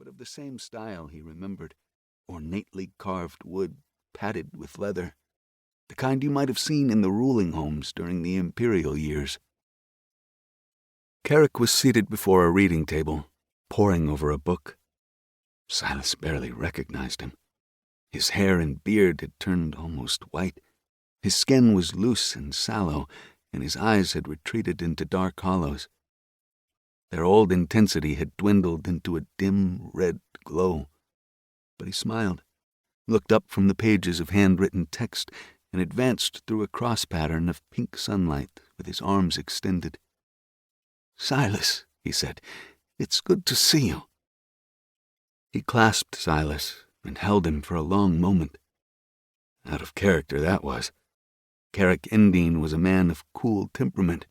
but of the same style he remembered, ornately carved wood, padded with leather, the kind you might have seen in the ruling homes during the imperial years. Carrick was seated before a reading table, poring over a book. Silas barely recognized him. His hair and beard had turned almost white. His skin was loose and sallow, and his eyes had retreated into dark hollows. Their old intensity had dwindled into a dim red glow. But he smiled, looked up from the pages of handwritten text, and advanced through a cross pattern of pink sunlight with his arms extended. "Silas," he said, "it's good to see you." He clasped Silas and held him for a long moment. Out of character, that was. Carrick Endine was a man of cool temperament.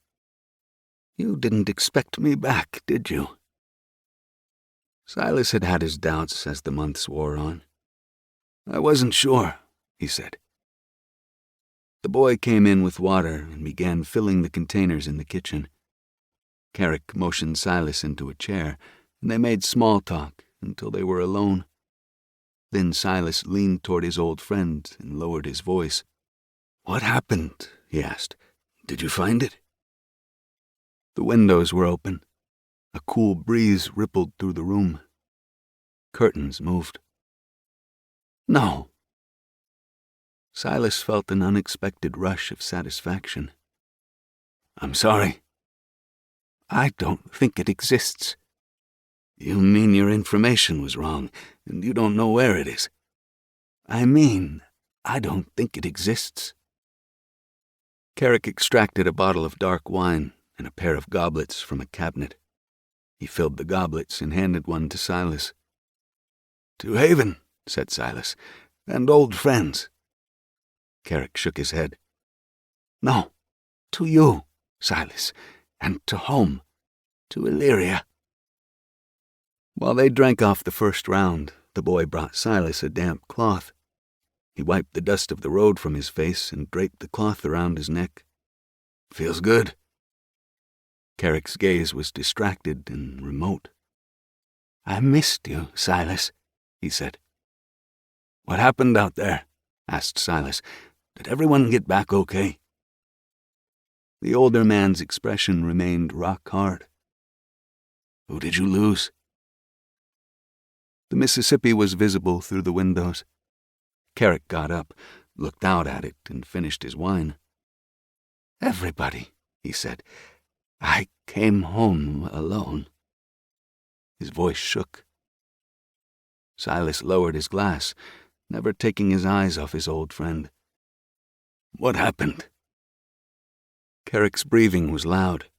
"You didn't expect me back, did you?" Silas had had his doubts as the months wore on. "I wasn't sure," he said. The boy came in with water and began filling the containers in the kitchen. Carrick motioned Silas into a chair, and they made small talk until they were alone. Then Silas leaned toward his old friend and lowered his voice. "What happened?" he asked. "Did you find it?" The windows were open. A cool breeze rippled through the room. Curtains moved. "No." Silas felt an unexpected rush of satisfaction. "I'm sorry." "I don't think it exists." "You mean your information was wrong, and you don't know where it is?" "I mean, I don't think it exists." Carrick extracted a bottle of dark wine and a pair of goblets from a cabinet. He filled the goblets and handed one to Silas. "To Haven," said Silas, "and old friends." Carrick shook his head. "No, to you, Silas, and to home, to Illyria." While they drank off the first round, the boy brought Silas a damp cloth. He wiped the dust of the road from his face and draped the cloth around his neck. "Feels good." Carrick's gaze was distracted and remote. "I missed you, Silas," he said. "What happened out there?" asked Silas. "Did everyone get back okay?" The older man's expression remained rock-hard. "Who did you lose?" The Mississippi was visible through the windows. Carrick got up, looked out at it, and finished his wine. "Everybody," he said. "I came home alone." His voice shook. Silas lowered his glass, never taking his eyes off his old friend. "What happened?" Carrick's breathing was loud.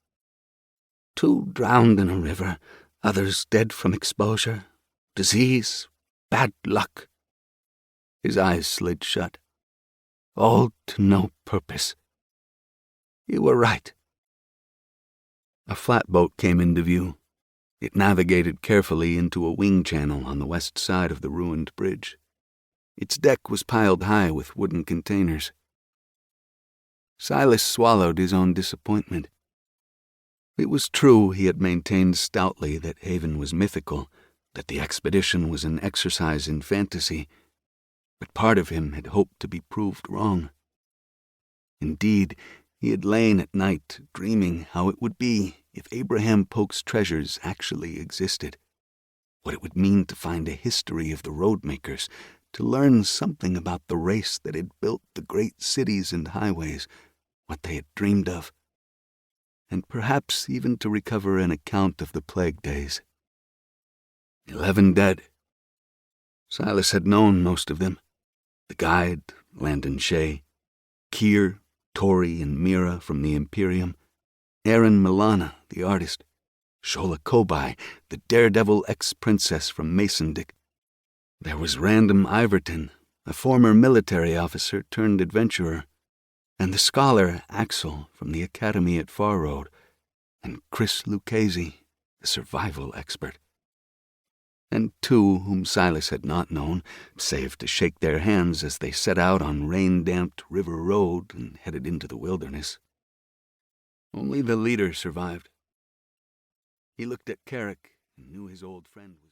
"2 drowned in a river, others dead from exposure, disease, bad luck." His eyes slid shut. "All to no purpose. You were right." A flatboat came into view. It navigated carefully into a wing channel on the west side of the ruined bridge. Its deck was piled high with wooden containers. Silas swallowed his own disappointment. It was true he had maintained stoutly that Haven was mythical, that the expedition was an exercise in fantasy, but part of him had hoped to be proved wrong. Indeed, he had lain at night dreaming how it would be if Abraham Polk's treasures actually existed, what it would mean to find a history of the Roadmakers, to learn something about the race that had built the great cities and highways, what they had dreamed of, and perhaps even to recover an account of the plague days. 11 dead. Silas had known most of them. The guide, Landon Shea, Keir, Tori, and Mira from the Imperium, Erin Milana, the artist, Shola Kobai, the daredevil ex-princess from Masondick. There was Random Iverton, a former military officer turned adventurer, and the scholar Axel from the academy at Far Road, and Chris Lucchese, the survival expert. And 2 whom Silas had not known, save to shake their hands as they set out on rain-damped River Road and headed into the wilderness. Only the leader survived. He looked at Carrick and knew his old friend was